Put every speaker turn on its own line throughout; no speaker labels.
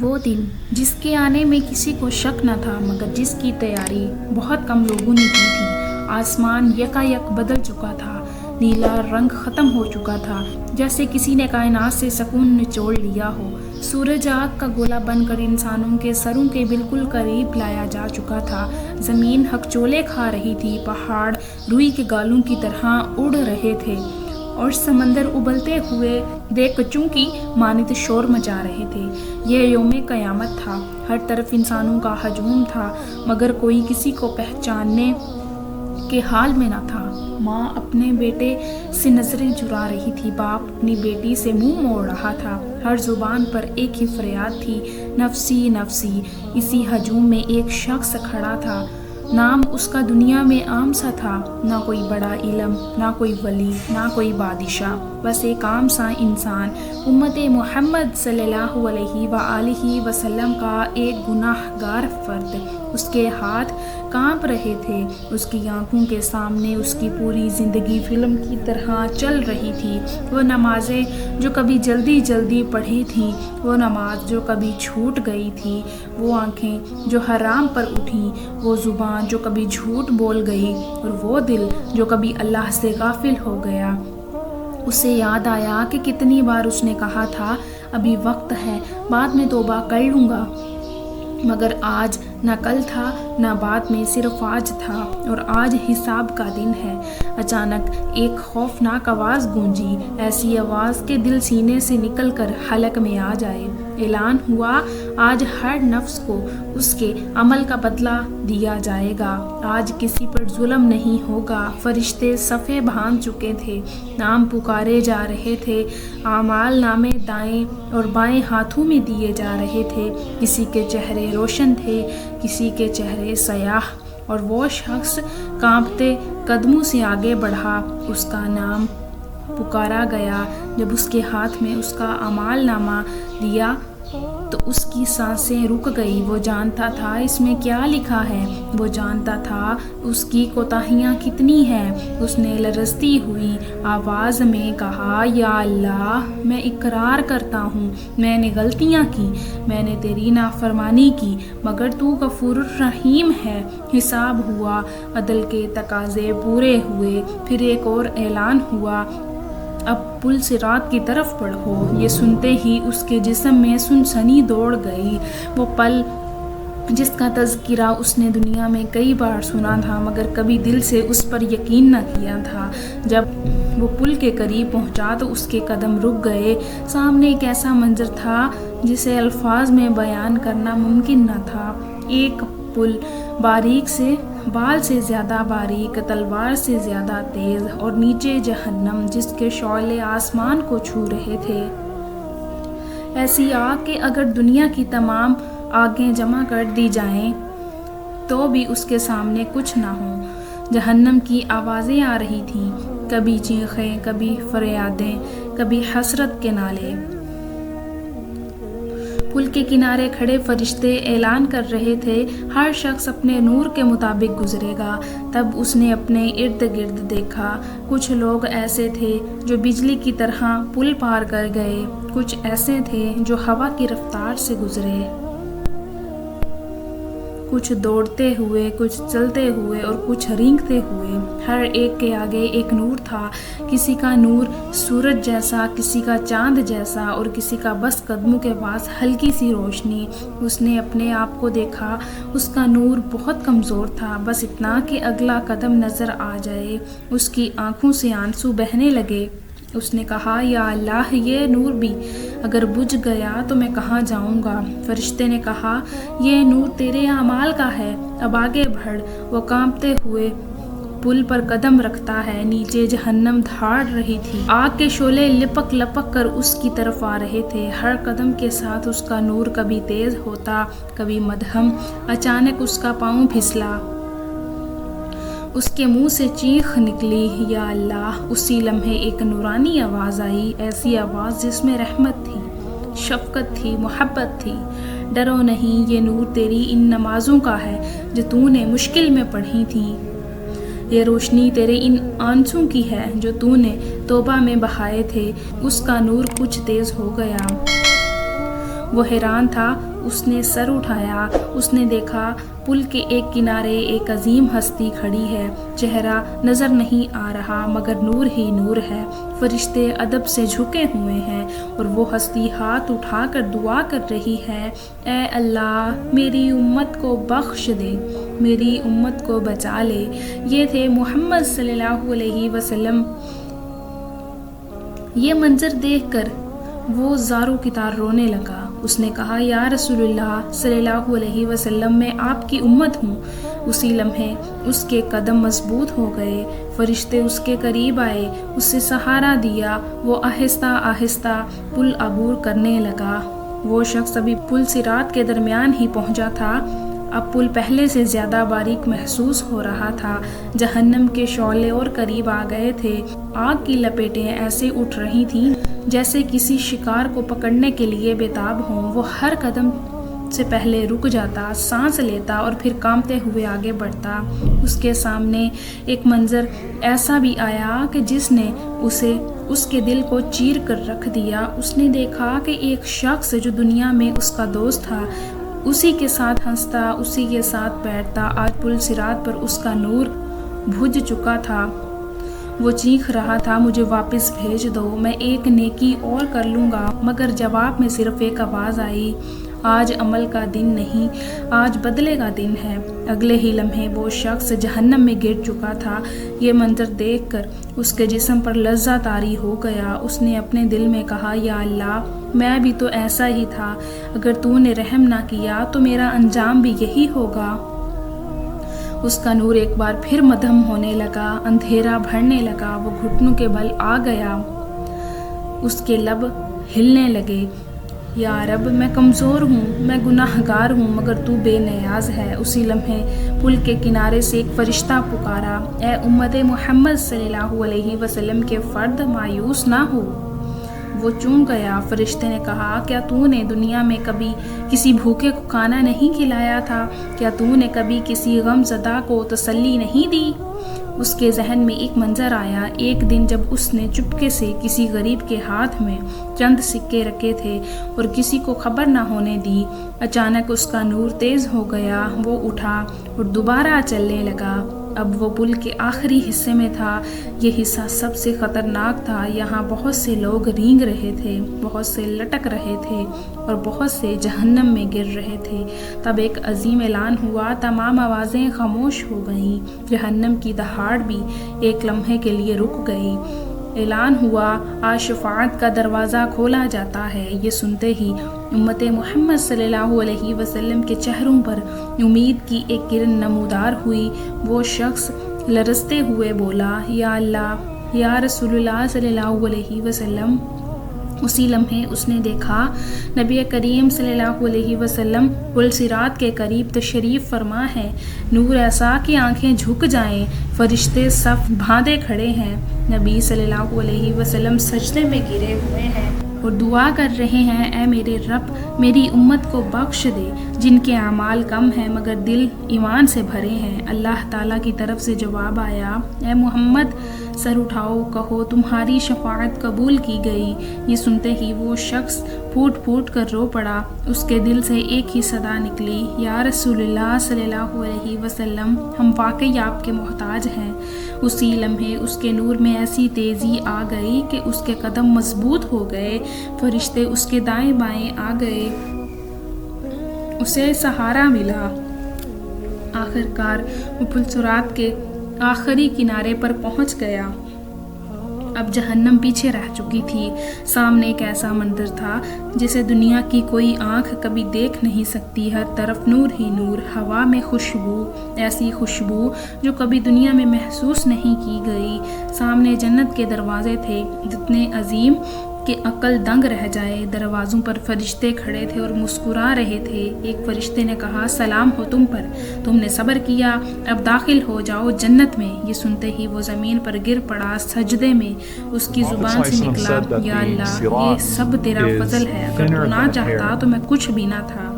وہ دن جس کے آنے میں کسی کو شک نہ تھا، مگر جس کی تیاری بہت کم لوگوں نے کی تھی۔ آسمان یکایک بدل چکا تھا، نیلا رنگ ختم ہو چکا تھا، جیسے کسی نے کائنات سے سکون نچوڑ لیا ہو۔ سورج آگ کا گولا بن کر انسانوں کے سروں کے بالکل قریب لایا جا چکا تھا۔ زمین ہکچولے کھا رہی تھی، پہاڑ روئی کے گالوں کی طرح اڑ رہے تھے اور سمندر ابلتے ہوئے دیگچوں کی مانند شور مچا رہے تھے۔ یہ یوم قیامت تھا، ہر طرف انسانوں کا ہجوم تھا، مگر کوئی کسی کو پہچاننے کے حال میں نہ تھا۔ ماں اپنے بیٹے سے نظریں چرا رہی تھی، باپ اپنی بیٹی سے منہ موڑ رہا تھا۔ ہر زبان پر ایک ہی فریاد تھی، نفسی نفسی۔ اسی ہجوم میں ایک شخص کھڑا تھا، نام اس کا دنیا میں عام سا تھا، نہ کوئی بڑا علم، نہ کوئی ولی، نہ کوئی بادشاہ، بس ایک عام سا انسان، امت محمد صلی اللہ علیہ وآلہ وسلم کا ایک گناہ گار فرد۔ اس کے ہاتھ کانپ رہے تھے، اس کی آنکھوں کے سامنے اس کی پوری زندگی فلم کی طرح چل رہی تھی۔ وہ نمازیں جو کبھی جلدی جلدی پڑھی تھیں، وہ نماز جو کبھی چھوٹ گئی تھی، وہ آنکھیں جو حرام پر اٹھیں، وہ زبان جو کبھی جھوٹ بول گئی، اور وہ دل جو کبھی اللہ سے غافل ہو گیا۔ اسے یاد آیا کہ کتنی بار اس نے کہا تھا، ابھی وقت ہے، بعد میں توبہ کر لوں گا، مگر آج نہ کل تھا نہ بعد میں، صرف آج تھا، اور آج حساب کا دن ہے۔ اچانک ایک خوفناک آواز گونجی، ایسی آواز کہ دل سینے سے نکل کر حلق میں آ جائے۔ اعلان ہوا، آج ہر نفس کو اس کے عمل کا بدلہ دیا جائے گا، آج کسی پر ظلم نہیں ہوگا۔ فرشتے صفیں باندھ چکے تھے، نام پکارے جا رہے تھے، اعمال نامے دائیں اور بائیں ہاتھوں میں دیے جا رہے تھے۔ کسی کے چہرے روشن تھے، کسی کے چہرے سیاہ، اور وہ شخص کانپتے قدموں سے آگے بڑھا۔ اس کا نام پکارا گیا۔ جب اس کے ہاتھ میں اس کا اعمال نامہ دیا تو اس کی سانسیں رک گئی۔ وہ جانتا تھا اس میں کیا لکھا ہے، وہ جانتا تھا اس کی کوتاہیاں کتنی ہیں۔ اس نے لرزتی ہوئی آواز میں کہا، یا اللہ، میں اقرار کرتا ہوں میں نے غلطیاں کی، میں نے تیری نافرمانی کی، مگر تو غفور الرحیم ہے۔ حساب ہوا، عدل کے تقاضے پورے ہوئے۔ پھر ایک اور اعلان ہوا، اب پل صراط کی طرف بڑھو۔ یہ سنتے ہی اس کے جسم میں سنسنی دوڑ گئی۔ وہ پل جس کا تذکرہ اس نے دنیا میں کئی بار سنا تھا، مگر کبھی دل سے اس پر یقین نہ کیا تھا، جب وہ پل کے قریب پہنچا تو اس کے قدم رک گئے۔ سامنے ایک ایسا منظر تھا جسے الفاظ میں بیان کرنا ممکن نہ تھا۔ ایک پل، باریک سے بال سے زیادہ باریک، تلوار سے زیادہ تیز، اور نیچے جہنم جس کے شعلے آسمان کو چھو رہے تھے۔ ایسی آگ کہ اگر دنیا کی تمام آگیں جمع کر دی جائیں تو بھی اس کے سامنے کچھ نہ ہو۔ جہنم کی آوازیں آ رہی تھیں، کبھی چیخیں، کبھی فریادیں، کبھی حسرت کے نالے۔ پل کے کنارے کھڑے فرشتے اعلان کر رہے تھے، ہر شخص اپنے نور کے مطابق گزرے گا۔ تب اس نے اپنے ارد گرد دیکھا، کچھ لوگ ایسے تھے جو بجلی کی طرح پل پار کر گئے، کچھ ایسے تھے جو ہوا کی رفتار سے گزرے، کچھ دوڑتے ہوئے، کچھ چلتے ہوئے، اور کچھ رینگتے ہوئے۔ ہر ایک کے آگے ایک نور تھا، کسی کا نور سورج جیسا، کسی کا چاند جیسا، اور کسی کا بس قدموں کے پاس ہلکی سی روشنی۔ اس نے اپنے آپ کو دیکھا، اس کا نور بہت کمزور تھا، بس اتنا کہ اگلا قدم نظر آ جائے۔ اس کی آنکھوں سے آنسو بہنے لگے۔ اس نے کہا، یا اللہ، یہ نور بھی اگر بجھ گیا تو میں کہاں جاؤں گا؟ فرشتے نے کہا، یہ نور تیرے اعمال کا ہے، اب آگے بڑھ۔ وہ کانپتے ہوئے پل پر قدم رکھتا ہے، نیچے جہنم دھاڑ رہی تھی، آگ کے شعلے لپک لپک کر اس کی طرف آ رہے تھے۔ ہر قدم کے ساتھ اس کا نور کبھی تیز ہوتا، کبھی مدھم۔ اچانک اس کا پاؤں پھسلا، اس کے منہ سے چیخ نکلی، یا اللہ۔ اسی لمحے ایک نورانی آواز آئی، ایسی آواز جس میں رحمت تھی، شفقت تھی، محبت تھی۔ ڈرو نہیں، یہ نور تیری ان نمازوں کا ہے جو تو نے مشکل میں پڑھی تھیں، یہ روشنی تیرے ان آنسوں کی ہے جو تو نے توبہ میں بہائے تھے۔ اس کا نور کچھ تیز ہو گیا، وہ حیران تھا، اس نے سر اٹھایا، اس نے دیکھا پل کے ایک کنارے ایک عظیم ہستی کھڑی ہے، چہرہ نظر نہیں آ رہا مگر نور ہی نور ہے، فرشتے ادب سے جھکے ہوئے ہیں اور وہ ہستی ہاتھ اٹھا کر دعا کر رہی ہے، اے اللہ میری امت کو بخش دے، میری امت کو بچا لے۔ یہ تھے محمد صلی اللہ علیہ وسلم۔ یہ منظر دیکھ کر وہ زاروں کی طرح رونے لگا۔ اس نے کہا، یا رسول اللہ صلی اللہ علیہ وسلم، میں آپ کی امت ہوں۔ اسی لمحے اس کے قدم مضبوط ہو گئے، فرشتے اس کے قریب آئے، اسے سہارا دیا، وہ آہستہ آہستہ پل عبور کرنے لگا۔ وہ شخص ابھی پل صراط کے درمیان ہی پہنچا تھا، اب پل پہلے سے زیادہ باریک محسوس ہو رہا تھا، جہنم کے شعلے اور قریب آ گئے تھے، آگ کی لپیٹیں ایسے اٹھ رہی تھیں جیسے کسی شکار کو پکڑنے کے لیے بےتاب ہوں۔ وہ ہر قدم سے پہلے رک جاتا، سانس لیتا اور پھر کانپتے ہوئے آگے بڑھتا۔ اس کے سامنے ایک منظر ایسا بھی آیا کہ جس نے اس کے دل کو چیر کر رکھ دیا۔ اس نے دیکھا کہ ایک شخص جو دنیا میں اس کا دوست تھا، اسی کے ساتھ ہنستا، اسی کے ساتھ بیٹھتا، آج پل صراط پر اس کا نور بجھ چکا تھا۔ وہ چیخ رہا تھا، مجھے واپس بھیج دو، میں ایک نیکی اور کر لوں گا، مگر جواب میں صرف ایک آواز آئی، آج عمل کا دن نہیں، آج بدلے کا دن ہے۔ اگلے ہی لمحے وہ شخص جہنم میں گر چکا تھا۔ یہ منظر دیکھ کر اس کے جسم پر لرزہ طاری ہو گیا۔ اس نے اپنے دل میں کہا، یا اللہ میں بھی تو ایسا ہی تھا، اگر تو نے رحم نہ کیا تو میرا انجام بھی یہی ہوگا۔ اس کا نور ایک بار پھر مدھم ہونے لگا، اندھیرا بھرنے لگا، وہ گھٹنوں کے بل آ گیا، اس کے لب ہلنے لگے، یا رب میں کمزور ہوں، میں گناہ گار ہوں، مگر تو بے نیاز ہے۔ اسی لمحے پل کے کنارے سے ایک فرشتہ پکارا، اے امت محمد صلی اللہ علیہ وسلم کے فرد، مایوس نہ ہو۔ وہ چونک گیا۔ فرشتے نے کہا، کیا تو نے دنیا میں کبھی کسی بھوکے کو کھانا نہیں کھلایا تھا؟ کیا تو نے کبھی کسی غم زدہ کو تسلی نہیں دی؟ اس کے ذہن میں ایک منظر آیا، ایک دن جب اس نے چپکے سے کسی غریب کے ہاتھ میں چند سکے رکھے تھے اور کسی کو خبر نہ ہونے دی۔ اچانک اس کا نور تیز ہو گیا، وہ اٹھا اور دوبارہ چلنے لگا۔ اب وہ پل کے آخری حصے میں تھا۔ یہ حصہ سب سے خطرناک تھا، یہاں بہت سے لوگ رینگ رہے تھے، بہت سے لٹک رہے تھے اور بہت سے جہنم میں گر رہے تھے۔ تب ایک عظیم اعلان ہوا، تمام آوازیں خاموش ہو گئیں، جہنم کی دہاڑ بھی ایک لمحے کے لیے رک گئی۔ اعلان ہوا، آج شفاعت کا دروازہ کھولا جاتا ہے۔ یہ سنتے ہی امت محمد صلی اللہ علیہ وسلم کے چہروں پر امید کی ایک کرن نمودار ہوئی۔ وہ شخص لرزتے ہوئے بولا، یا اللہ، یا رسول اللہ صلی اللہ علیہ وسلم۔ اسی لمحے اس نے دیکھا نبی کریم صلی اللہ علیہ وسلم پل صراط کے قریب تشریف فرما ہے، نور ایسا کہ آنکھیں جھک جائیں، فرشتے صف باندھے کھڑے ہیں، نبی صلی اللہ علیہ وسلم سجدے میں گرے ہوئے ہیں اور دعا کر رہے ہیں، اے میرے رب میری امت کو بخش دے جن کے اعمال کم ہیں مگر دل ایمان سے بھرے ہیں۔ اللہ تعالیٰ کی طرف سے جواب آیا، اے محمد سر اٹھاؤ، کہو تمہاری شفاعت قبول کی گئی۔ یہ سنتے ہی وہ شخص پھوٹ پھوٹ کر رو پڑا۔ اس کے دل سے ایک ہی صدا نکلی، یا رسول اللہ صلی اللہ علیہ وسلم، ہم واقعی آپ کے محتاج ہیں۔ اسی لمحے اس کے نور میں ایسی تیزی آ گئی کہ اس کے قدم مضبوط ہو گئے، فرشتے اس کے دائیں بائیں آ گئے، اسے سہارا ملا۔ آخر کار وہ پل صراط کے آخری کنارے پر پہنچ گیا۔ اب جہنم پیچھے رہ چکی تھی۔ سامنے ایک ایسا منظر تھا جسے دنیا کی کوئی آنکھ کبھی دیکھ نہیں سکتی، ہر طرف نور ہی نور، ہوا میں خوشبو، ایسی خوشبو جو کبھی دنیا میں محسوس نہیں کی گئی۔ سامنے جنت کے دروازے تھے، جتنے عظیم کہ عقل دنگ رہ جائے۔ دروازوں پر فرشتے کھڑے تھے اور مسکرا رہے تھے۔ ایک فرشتے نے کہا، سلام ہو تم پر، تم نے صبر کیا، اب داخل ہو جاؤ جنت میں۔ یہ سنتے ہی وہ زمین پر گر پڑا سجدے میں۔ اس کی زبان سے نکلا، یا اللہ یہ سب تیرا فضل ہے، اگر تو نہ چاہتا تو میں کچھ بھی نہ تھا۔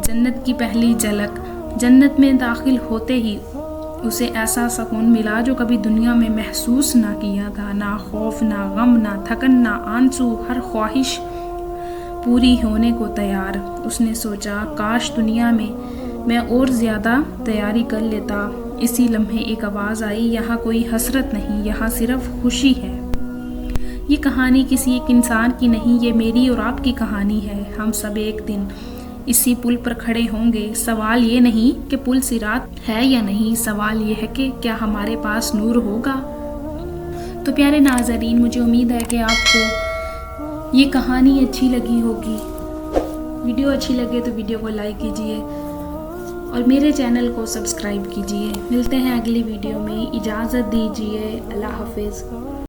جنت کی پہلی جھلک، جنت میں داخل ہوتے ہی اسے ایسا سکون ملا جو کبھی دنیا میں محسوس نہ کیا تھا، نہ خوف، نہ غم، نہ تھکن، نہ آنسو، ہر خواہش پوری ہونے کو تیار۔ اس نے سوچا کاش دنیا میں اور زیادہ تیاری کر لیتا۔ اسی لمحے ایک آواز آئی، یہاں کوئی حسرت نہیں، یہاں صرف خوشی ہے۔ یہ کہانی کسی ایک انسان کی نہیں، یہ میری اور آپ کی کہانی ہے۔ ہم سب ایک دن اسی پل پر کھڑے ہوں گے۔ سوال یہ نہیں کہ پل صراط ہے یا نہیں، سوال یہ ہے کہ کیا ہمارے پاس نور ہوگا۔ تو پیارے ناظرین، مجھے امید ہے کہ آپ کو یہ کہانی اچھی لگی ہوگی۔ ویڈیو اچھی لگے تو ویڈیو کو لائک کیجئے اور میرے چینل کو سبسکرائب کیجئے۔ ملتے ہیں اگلی ویڈیو میں، اجازت دیجئے، اللہ حافظ۔